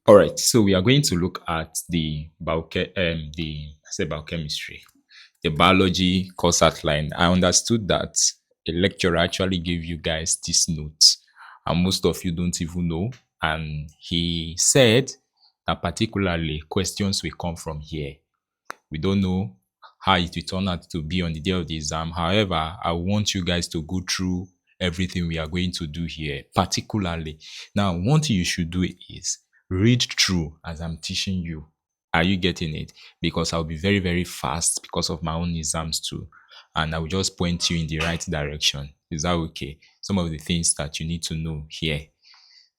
All right, so we are going to look at biochemistry, the biology course outline. I understood that a lecturer actually gave you guys these notes, and most of you don't even know. And he said that particularly questions will come from here. We don't know how it will turn out to be on the day of the exam. However, I want you guys to go through everything we are going to do here, particularly. Now, one thing you should do is read through as I'm teaching you. Are you getting it? Because I'll be very, very fast because of my own exams too. And I will just point you in the right direction. Is that okay? Some of the things that you need to know here,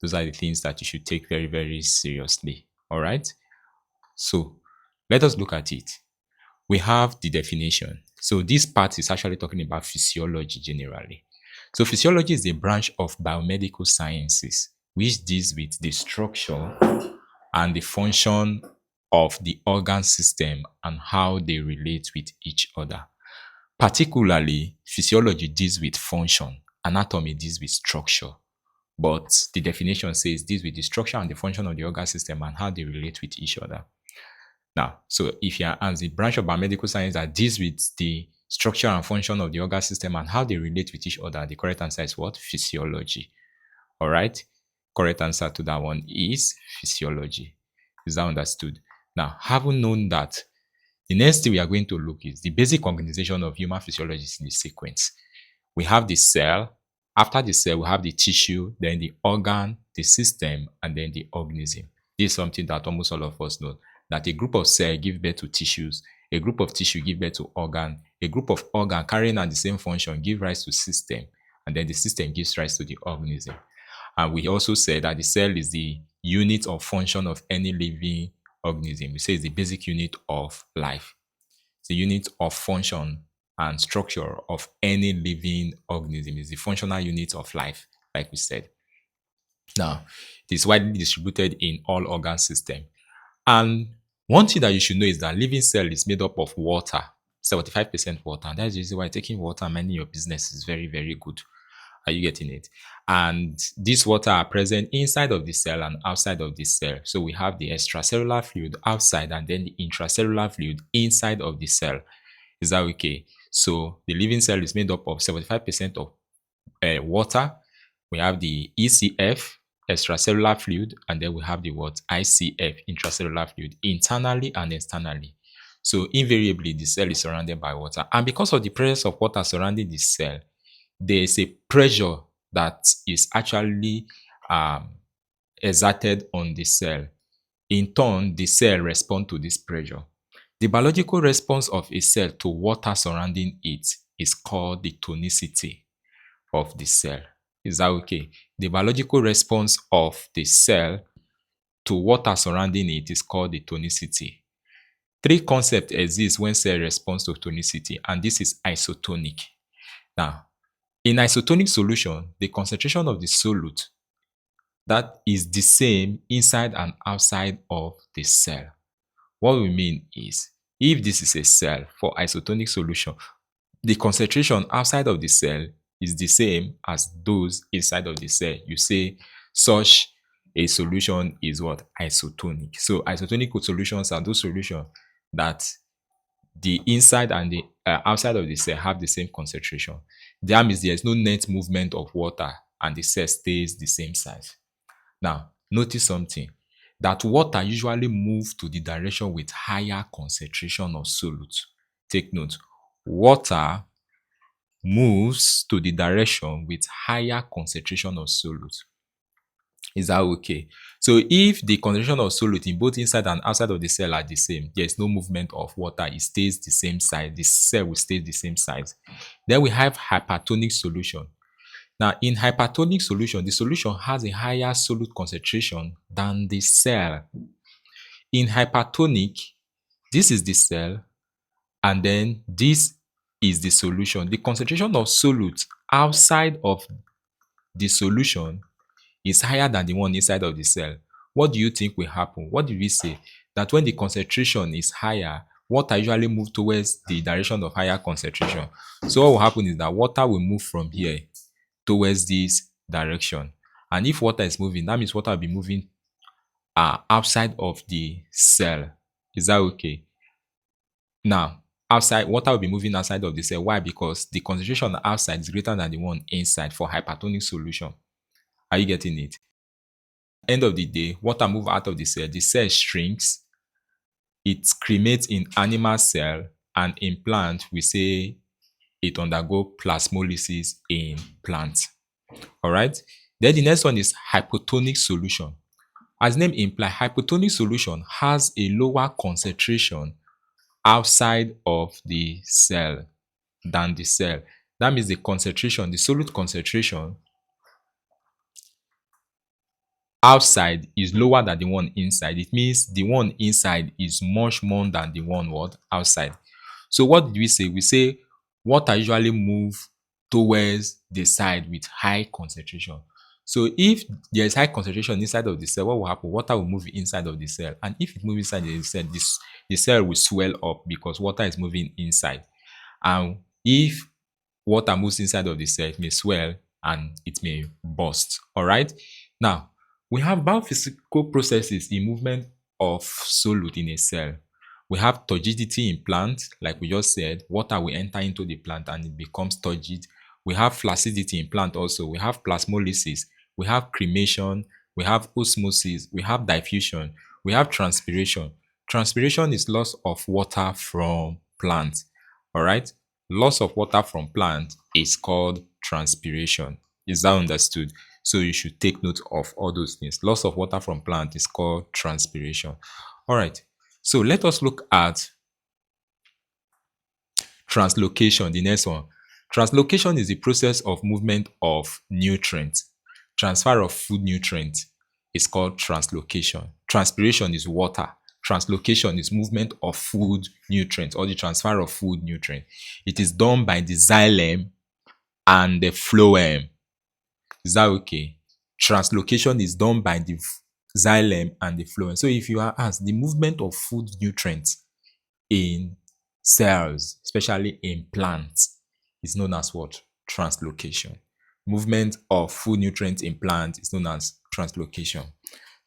those are the things that you should take very, very seriously. All right? So let us look at it. We have the definition. So this part is actually talking about physiology generally. So physiology is a branch of biomedical sciences which deals with the structure and the function of the organ system and how they relate with each other. Particularly, physiology deals with function, anatomy deals with structure. But the definition says deals with the structure and the function of the organ system and how they relate with each other. Now, so if you're as the branch of biomedical science that deals with the structure and function of the organ system and how they relate with each other, the correct answer is what? Physiology. All right. Correct answer to that one is physiology. Is that understood? Now, having known that, the next thing we are going to look is the basic organization of human physiology in the sequence. We have the cell. After the cell, we have the tissue, then the organ, the system, and then the organism. This is something that almost all of us know, that a group of cells give birth to tissues, a group of tissue give birth to organ, a group of organ carrying out the same function give rise to system, and then the system gives rise to the organism. And we also said that the cell is the unit of function of any living organism. We say it's the basic unit of life. It's the unit of function and structure of any living organism. It's the functional unit of life, like we said. Now, it is widely distributed in all organ systems. And one thing that you should know is that living cell is made up of water, 75% water. And that's the reason why taking water and minding your business is very, very good. Are you getting it? And these water are present inside of the cell and outside of the cell. So we have the extracellular fluid outside and then the intracellular fluid inside of the cell. Is that okay? So the living cell is made up of 75% of water. We have the ECF, extracellular fluid, and then we have the what? ICF, intracellular fluid, internally and externally. So invariably, the cell is surrounded by water. And because of the presence of water surrounding the cell, there is a pressure that is actually exerted on the cell. In turn, the cell responds to this pressure. The biological response of a cell to water surrounding it is called the tonicity of the cell. Is that okay? The biological response of the cell to water surrounding it is called the tonicity. Three concepts exist when cell responds to tonicity, and this is isotonic. Now, in isotonic solution, the concentration of the solute that is the same inside and outside of the cell. What we mean is, if this is a cell for isotonic solution, the concentration outside of the cell is the same as those inside of the cell. You say such a solution is what? Isotonic. So isotonic solutions are those solutions that the inside and the outside of the cell have the same concentration. That means there is no net movement of water and the cell stays the same size. Now, notice something, that water usually moves to the direction with higher concentration of solute. Take note, water moves to the direction with higher concentration of solute. Is that okay? So if the concentration of solute in both inside and outside of the cell are the same, there is no movement of water, it stays the same size, the cell will stay the same size. Then we have hypertonic solution. Now, in hypertonic solution, the solution has a higher solute concentration than the cell. In hypertonic, this is the cell, and then this is the solution. The concentration of solute outside of the solution is higher than the one inside of the cell. What do you think will happen? What did we say? That when the concentration is higher, water usually moves towards the direction of higher concentration. So what will happen is that water will move from here towards this direction. And if water is moving, that means water will be moving are outside of the cell. Is that okay? Now, outside, water will be moving outside of the cell. Why? Because the concentration outside is greater than the one inside for hypertonic solution. Are you getting it? End of the day, water move out of the cell shrinks, it cremates in animal cell, and in plant, we say it undergo plasmolysis in plant. All right. Then the next one is hypotonic solution. As name imply, hypotonic solution has a lower concentration outside of the cell than the cell. That means the concentration, the solute concentration outside is lower than the one inside. It means the one inside is much more than the one what outside. So what did we say? We say water usually move towards the side with high concentration. So if there is high concentration inside of the cell, what will happen? Water will move inside of the cell. And if it moves inside the cell, the cell will swell up because water is moving inside. And if water moves inside of the cell, it may swell and it may burst. All right. Now, we have biophysical processes in movement of solute in a cell. We have turgidity in plant, like we just said, water will enter into the plant and it becomes turgid. We have flaccidity in plant also. We have plasmolysis. We have cremation. We have osmosis. We have diffusion. We have transpiration. Transpiration is loss of water from plant. All right. Loss of water from plant is called transpiration. Is that understood? So you should take note of all those things. Loss of water from plant is called transpiration. All right. So let us look at translocation, the next one. Translocation is the process of movement of nutrients. Transfer of food nutrients is called translocation. Transpiration is water. Translocation is movement of food nutrients or the transfer of food nutrient. It is done by the xylem and the phloem. Is that okay? Translocation is done by the xylem and the phloem. So if you are asked, the movement of food nutrients in cells, especially in plants, is known as what? Translocation. Movement of food nutrients in plants is known as translocation.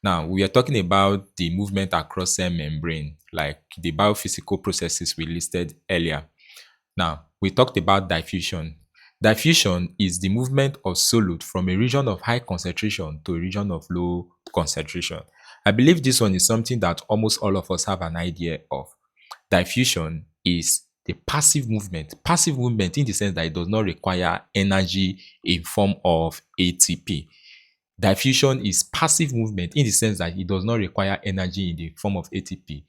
Now, we are talking about the movement across cell membrane, like the biophysical processes we listed earlier. Now, we talked about diffusion. Diffusion is the movement of solute from a region of high concentration to a region of low concentration. I believe this one is something that almost all of us have an idea of. Diffusion is the passive movement. Passive movement in the sense that it does not require energy in form of ATP. Diffusion is passive movement in the sense that it does not require energy in the form of ATP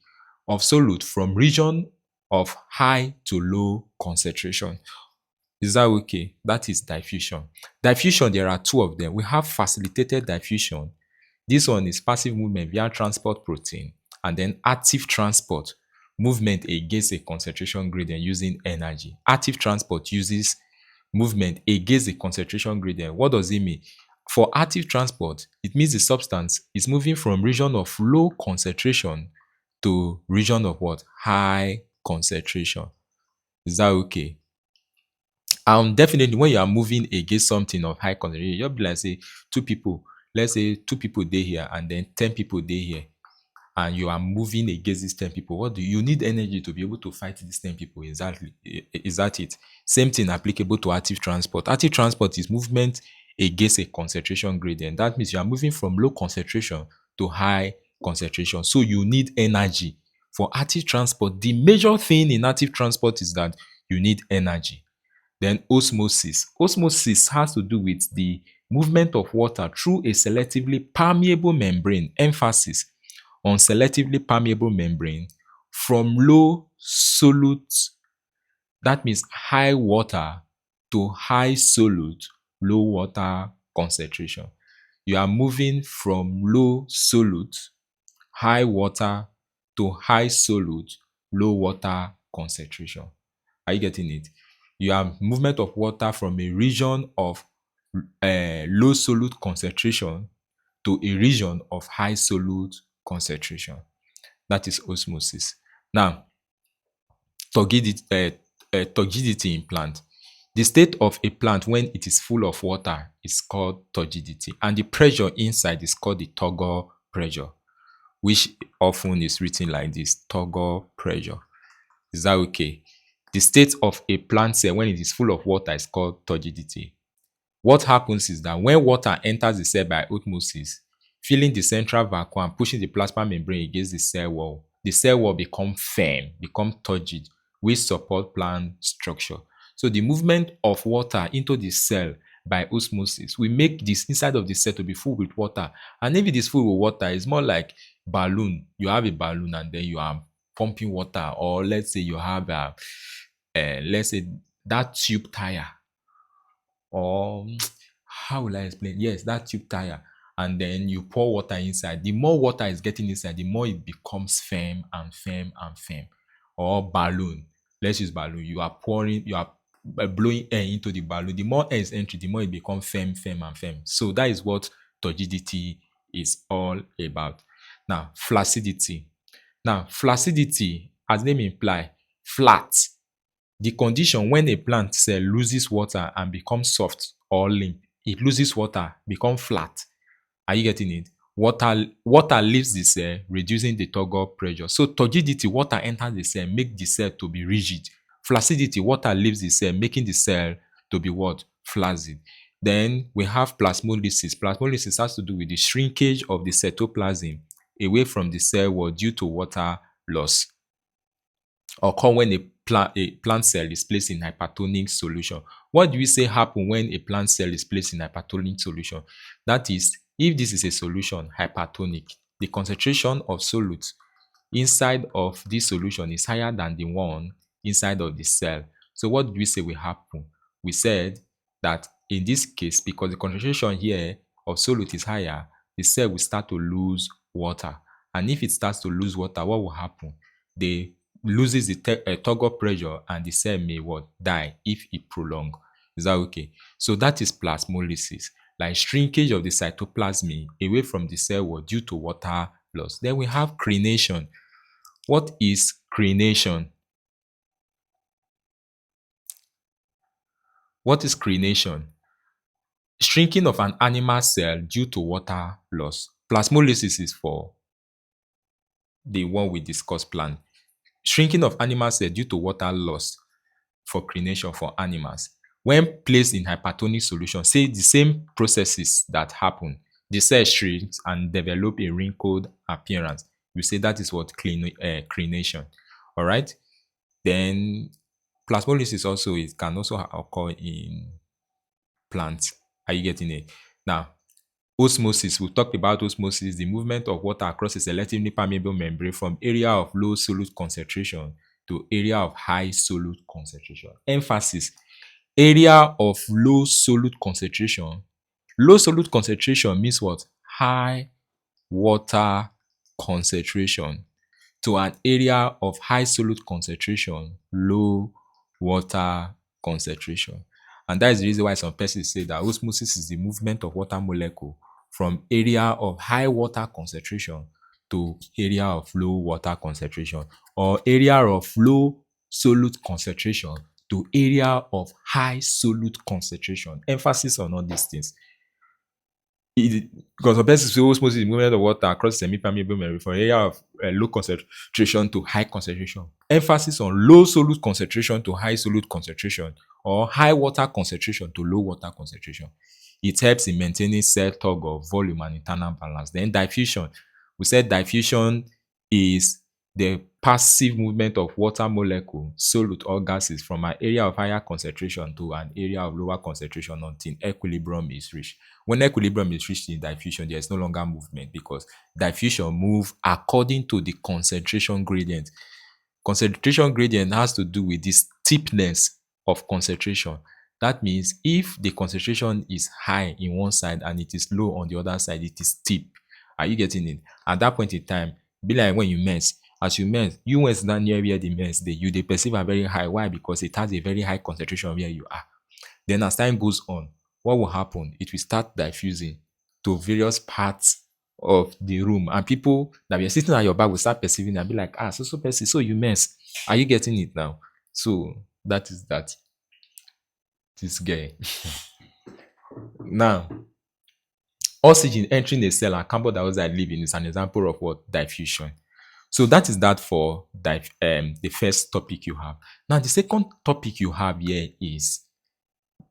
of solute from region of high to low concentration. Is that okay? That is diffusion. Diffusion, there are two of them. We have facilitated diffusion. This one is passive movement via transport protein, and then active transport, movement against a concentration gradient using energy. Active transport uses movement against the concentration gradient. What does it mean? For active transport, it means the substance is moving from region of low concentration to region of what? High concentration. Is that okay? Definitely when you are moving against something of high concentration, you'll be like say two people, let's say two people dey here and then 10 people dey here, and you are moving against these 10 people. What do you need? Energy to be able to fight these 10 people. Exactly. Is that it? Same thing applicable to active transport. Active transport is movement against a concentration gradient. That means you are moving from low concentration to high concentration. So you need energy. For active transport, the major thing in active transport is that you need energy. Then osmosis. Osmosis has to do with the movement of water through a selectively permeable membrane. Emphasis on selectively permeable membrane from low solute, that means high water, to high solute, low water concentration. You are moving from low solute, high water, to high solute, low water concentration. Are you getting it? You have movement of water from a region of low solute concentration to a region of high solute concentration. That is osmosis. Now, turgidity in plant. The state of a plant when it is full of water is called turgidity, and the pressure inside is called the turgor pressure. which often is written like this: turgor pressure. Is that okay? The state of a plant cell when it is full of water is called turgidity. What happens is that when water enters the cell by osmosis, filling the central vacuum and pushing the plasma membrane against the cell wall become firm, become turgid, which support plant structure. So the movement of water into the cell by osmosis will make this inside of the cell to be full with water. And if it is full with water, it's more like balloon. You have a balloon and then you are pumping water, or let's say you have let's say that tube tire, or how will I explain? Yes, that tube tire. And then you pour water inside. The more water is getting inside, the more it becomes firm and firm and firm. Or balloon. Let's use balloon. You are blowing air into the balloon. The more air is entering, the more it becomes firm, firm, and firm. So that is what turgidity is all about. Now, flaccidity. Now, flaccidity, as name imply, flat. The condition when a plant cell loses water and becomes soft or limp, it loses water, become flat. Are you getting it? Water leaves the cell, reducing the turgor pressure. So turgidity, water enters the cell, make the cell to be rigid. Flaccidity, water leaves the cell, making the cell to be what? Flaccid. Then we have plasmolysis. Plasmolysis has to do with the shrinkage of the cytoplasm away from the cell wall due to water loss, occur when a plant cell is placed in hypertonic solution. What do we say happen when a plant cell is placed in hypertonic solution? That is, if this is a solution hypertonic, the concentration of solute inside of this solution is higher than the one inside of the cell. So what do we say will happen? We said that in this case, because the concentration here of solute is higher, the cell will start to lose water. And if it starts to lose water, what will happen? They loses the turgor pressure, and the cell may what? Die if it prolong. Is that okay? So that is plasmolysis, like shrinkage of the cytoplasm away from the cell wall due to water loss. Then we have crenation. What is crenation? What is crenation? Shrinking of an animal cell due to water loss. Plasmolysis is for the one we discussed plan. Shrinking of animal cell due to water loss for crenation for animals. When placed in hypertonic solution, say the same processes that happen, the cell shrinks and develop a wrinkled appearance. We say that is what crenation. All right. Then plasmolysis also it can also occur in plants. Are you getting it? Now, osmosis. We talked about osmosis, the movement of water across a selectively permeable membrane from area of low solute concentration to area of high solute concentration. Emphasis: area of low solute concentration. Low solute concentration means what? High water concentration, to an area of high solute concentration, low water concentration. And that is the reason why some persons say that osmosis is the movement of water molecule from area of high water concentration to area of low water concentration, or area of low solute concentration to area of high solute concentration. Emphasis on all these things. Because some persons say osmosis is the movement of water across semi-permeable membrane from area of low concentration to high concentration. Emphasis on low solute concentration to high solute concentration, or high water concentration to low water concentration. It helps in maintaining cell turgor, volume, and internal balance. Then diffusion. We said diffusion is the passive movement of water molecule, solute, or gases from an area of higher concentration to an area of lower concentration until equilibrium is reached. When equilibrium is reached in diffusion, there is no longer movement, because diffusion moves according to the concentration gradient. Concentration gradient has to do with the steepness of concentration. That means if the concentration is high in one side and it is low on the other side, it is steep. Are you getting it? At that point in time, be like when you mess. As you mess, you went down near where the mess you they perceive are very high. Why? Because it has a very high concentration where you are. Then as time goes on, what will happen? It will start diffusing to various parts of the room, and people that were sitting at your back will start perceiving and be like, so person, so you mess. Are you getting it now? So that is that. This guy. Now, Oxygen entering a cell and carbon dioxide leaving is an example of what? Diffusion. So that is that for the first topic you have. Now the second topic you have here is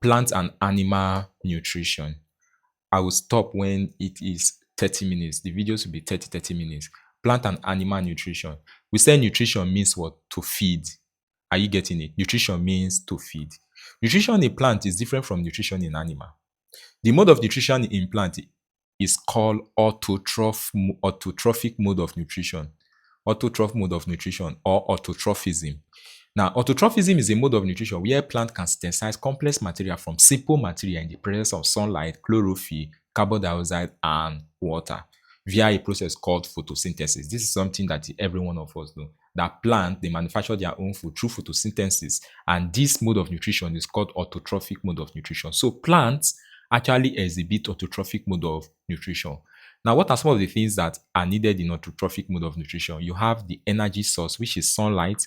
plant and animal nutrition. I will stop when it is 30 minutes. The videos will be 30 minutes. Plant and animal nutrition. We say nutrition means what? To feed. Are you getting it? Nutrition means to feed. Nutrition in plant is different from nutrition in animal. The mode of nutrition in plant is called autotrophic mode of nutrition. Autotroph mode of nutrition or autotrophism. Now, autotrophism is a mode of nutrition where plant can synthesize complex material from simple material in the presence of sunlight, chlorophyll, carbon dioxide, and water via a process called photosynthesis. This is something that every one of us know. That plant, they manufacture their own food through photosynthesis, and this mode of nutrition is called autotrophic mode of nutrition. So plants actually exhibit autotrophic mode of nutrition. Now, what are some of the things that are needed in autotrophic mode of nutrition? You have the energy source, which is sunlight.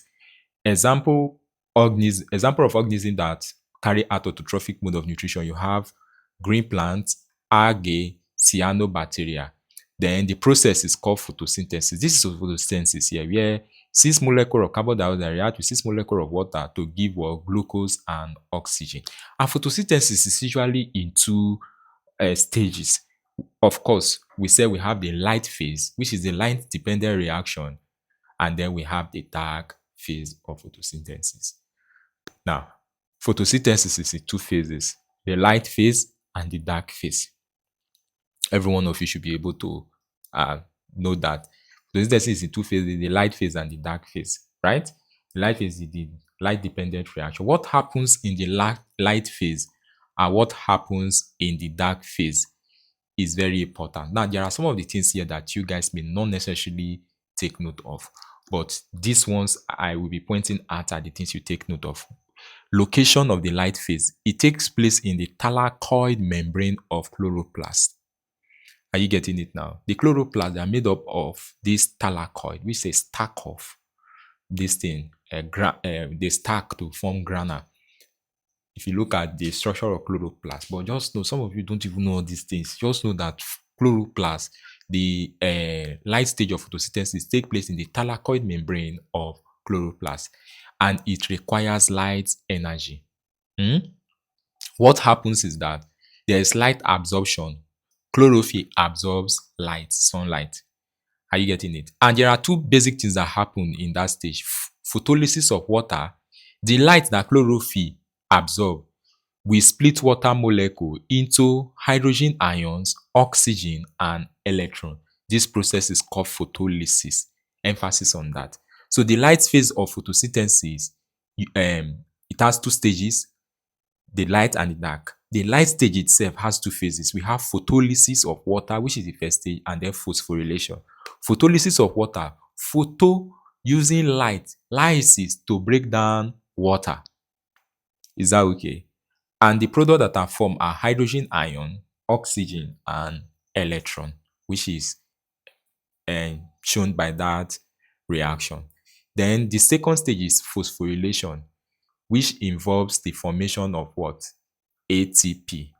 Example of organism that carry out autotrophic mode of nutrition, you have green plants, algae, cyanobacteria. Then the process is called photosynthesis. This is photosynthesis here, where 6 molecules of carbon dioxide react with 6 molecules of water to give glucose and oxygen. And photosynthesis is usually in two stages. Of course, we say we have the light phase, which is the light-dependent reaction, and then we have the dark phase of photosynthesis. Now, photosynthesis is in two phases, the light phase and the dark phase. Every one of you should be able to know that photosynthesis is in two phases, the light phase and the dark phase, right? The light phase is the light-dependent reaction. What happens in the light phase and what happens in the dark phase is very important. Now, there are some of the things here that you guys may not necessarily take note of, but these ones I will be pointing at are the things you take note of. Location of the light phase. It takes place in the thylakoid membrane of chloroplast. Are you getting it now? The chloroplast are made up of this thylakoid, which is a stack of this thing. They stack to form grana. If you look at the structure of chloroplast, but just know, some of you don't even know these things. Just know that chloroplast, the light stage of photosynthesis, take place in the thylakoid membrane of chloroplast, and it requires light energy. What happens is that there is light absorption. Chlorophyll absorbs light, sunlight. Are you getting it? And there are two basic things that happen in that stage. Photolysis of water. The light that chlorophyll absorb will split water molecule into hydrogen ions, oxygen, and electron. This process is called photolysis. Emphasis on that. So the light phase of photosynthesis, it has two stages, the light and the dark. The light stage itself has two phases. We have photolysis of water, which is the first stage, and then phosphorylation. Photolysis of water, photo using light, lysis to break down water. Is that okay? And the products that are formed are hydrogen ion, oxygen, and electron, which is shown by that reaction. Then the second stage is phosphorylation, which involves the formation of what? ATP.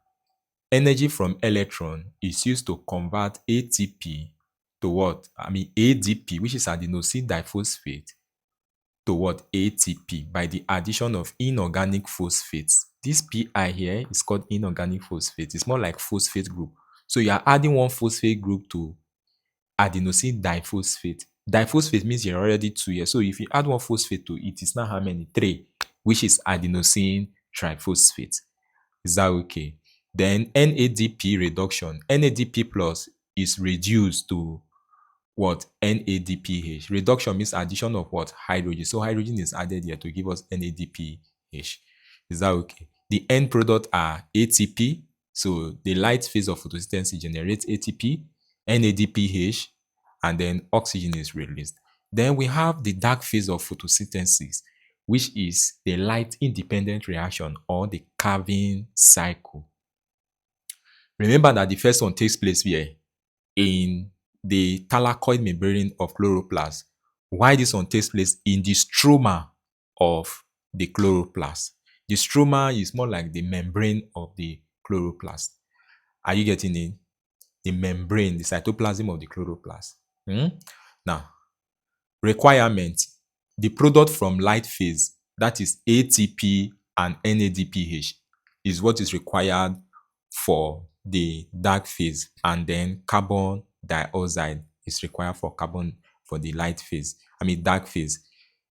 Energy from electron is used to convert ATP to what? ADP, which is adenosine diphosphate, to what? ATP by the addition of inorganic phosphates. This Pi here is called inorganic phosphate. It's more like phosphate group. So you are adding one phosphate group to adenosine diphosphate. Diphosphate means you're already two here. So if you add one phosphate to it, it's now how many? 3, which is adenosine triphosphate. Is that okay? Then NADP reduction. NADP plus is reduced to what? NADPH. Reduction means addition of what? Hydrogen. So hydrogen is added here to give us NADPH. Is that okay? The end product are ATP. So the light phase of photosynthesis generates ATP, NADPH, and then oxygen is released. Then we have the dark phase of photosynthesis, which is the light independent reaction or the Calvin cycle. Remember that the first one takes place here in the thylakoid membrane of chloroplast. Why this one takes place in the stroma of the chloroplast? The stroma is more like the membrane of the chloroplast. Are you getting it? the membrane, the cytoplasm of the chloroplast. Now, requirement, the product from light phase, that is ATP and NADPH, is what is required for the dark phase, and then carbon dioxide is required for the light phase, dark phase.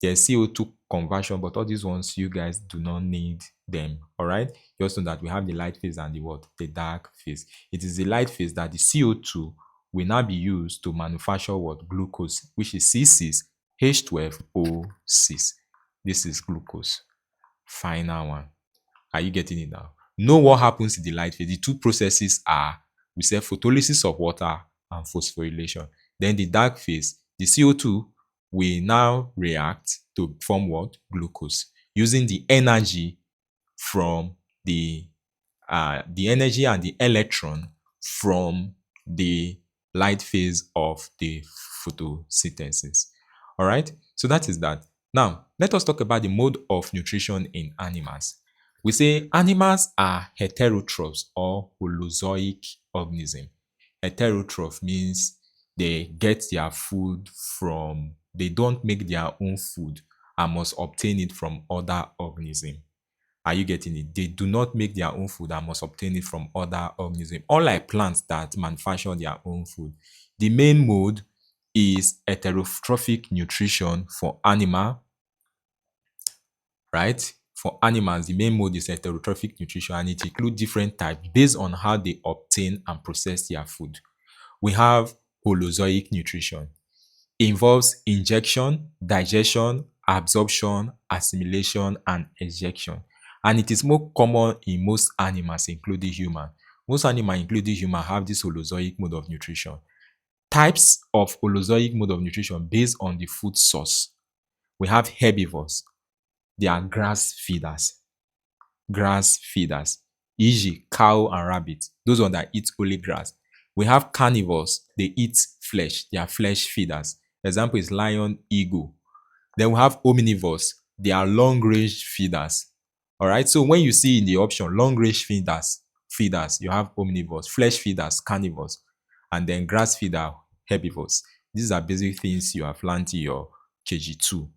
There's CO2 conversion, but all these ones you guys do not need them. All right, just know that we have the light phase and the dark phase. It is the light phase that the CO2 will now be used to manufacture glucose, which is C6H12O6. This is glucose. Final one. Are you getting it now? Know what happens in the light phase. The two processes are, we say, photolysis of water and phosphorylation. Then the dark phase, the CO2 will now react to form what? Glucose, using the energy from the energy and the electron from the light phase of the photosynthesis. All right, so that is that. Now, let us talk about the mode of nutrition in animals. We say animals are heterotrophs or holozoic organism. Heterotroph means they get their food from, they don't make their own food and must obtain it from other organisms. Are you getting it? They do not make their own food and must obtain it from other organisms. Unlike plants that manufacture their own food. The main mode is heterotrophic nutrition for animal, right? For animals, the main mode is heterotrophic nutrition, and it includes different types based on how they obtain and process their food. We have holozoic nutrition. It involves injection, digestion, absorption, assimilation, and ejection. And it is more common in most animals, including human. Most animals, including human, have this holozoic mode of nutrition. Types of holozoic mode of nutrition based on the food source. We have herbivores. They are grass feeders. Grass feeders, e.g. cow and rabbit. Those ones that eat only grass. We have carnivores. They eat flesh. They are flesh feeders. Example is lion, eagle. Then we have omnivores. They are long-range feeders. All right. So when you see in the option long-range feeders, you have omnivores, flesh feeders, carnivores, and then grass feeder, herbivores. These are basic things you have learned in your KG2.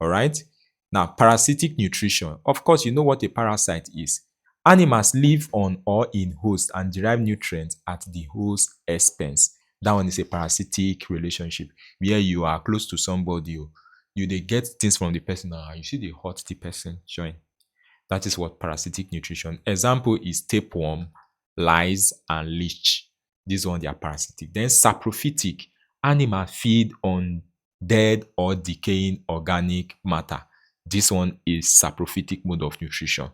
All right. Now, parasitic nutrition. Of course, you know what a parasite is. Animals live on or in host and derive nutrients at the host expense. That one is a parasitic relationship where you are close to somebody, they get things from the person, you see they hurt the person join. That is what parasitic nutrition. Example is tapeworm, lice, and leech. This one, they are parasitic. Then saprophytic. Animals feed on dead or decaying organic matter. This one is saprophytic mode of nutrition.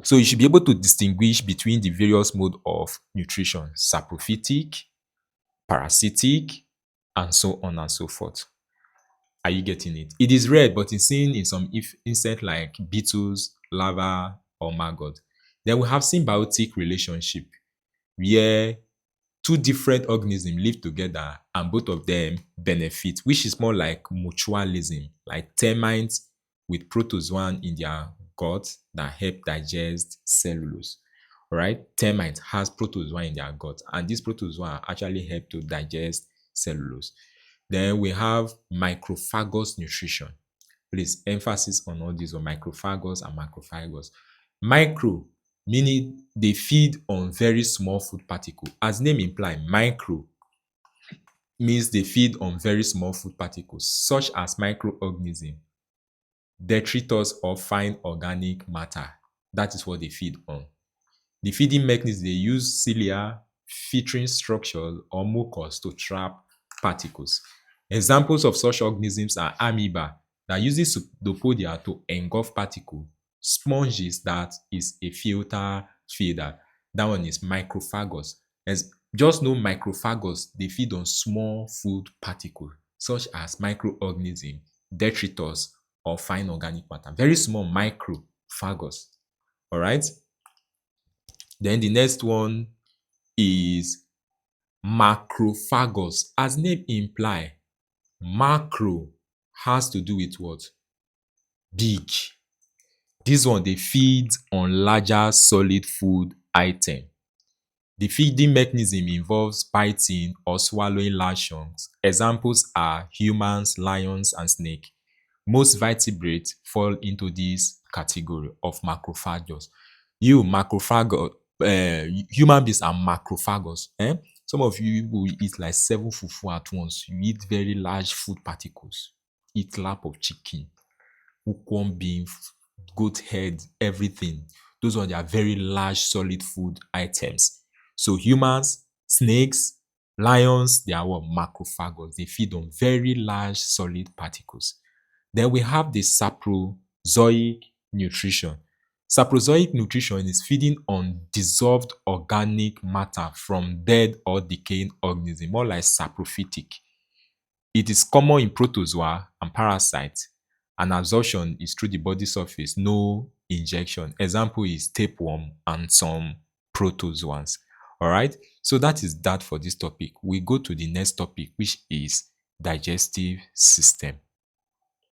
So you should be able to distinguish between the various mode of nutrition: saprophytic, parasitic, and so on and so forth. Are you getting it? It is rare, but it's seen in some insects like beetles, larvae, or maggot. Then we have symbiotic relationship, where two different organisms live together and both of them benefit, which is more like mutualism, like termites with protozoan in their gut that help digest cellulose. All right, termites has protozoa in their gut, and these protozoa actually help to digest cellulose. Then we have microphagous nutrition. Please emphasis on all these, on microphagous and macrophagous. Micro meaning they feed on very small food particles. As name imply, micro means they feed on very small food particles, such as microorganisms, detritus, or fine organic matter. That is what they feed on. The feeding mechanism, they use cilia, filtering structures, or mucus to trap particles. Examples of such organisms are amoeba that uses pseudopodia to engulf particles, sponges that is a filter feeder. That one is microphagous. Just know microphagous, they feed on small food particles such as microorganisms, detritus, or fine organic matter. Very small, microphagous. All right. Then the next one is macrophagous. As name imply, macro has to do with what? Big. This one, they feed on larger solid food item. The feeding mechanism involves biting or swallowing large chunks. Examples are humans, lions, and snake. Most vertebrates fall into this category of macrophagous. Human beings are macrophagous. Some of you will eat like 7 fufu at once. You eat very large food particles. Eat lap of chicken, hookworm beef, goat head, everything. Those ones are very large solid food items. So humans, snakes, lions, they are what? Macrophagous. They feed on very large solid particles. Then we have the saprozoic nutrition. Saprozoic nutrition is feeding on dissolved organic matter from dead or decaying organisms, more like saprophytic. It is common in protozoa and parasites, and absorption is through the body surface, no injection. Example is tapeworm and some protozoans. All right, so that is that for this topic. We go to the next topic, which is digestive system.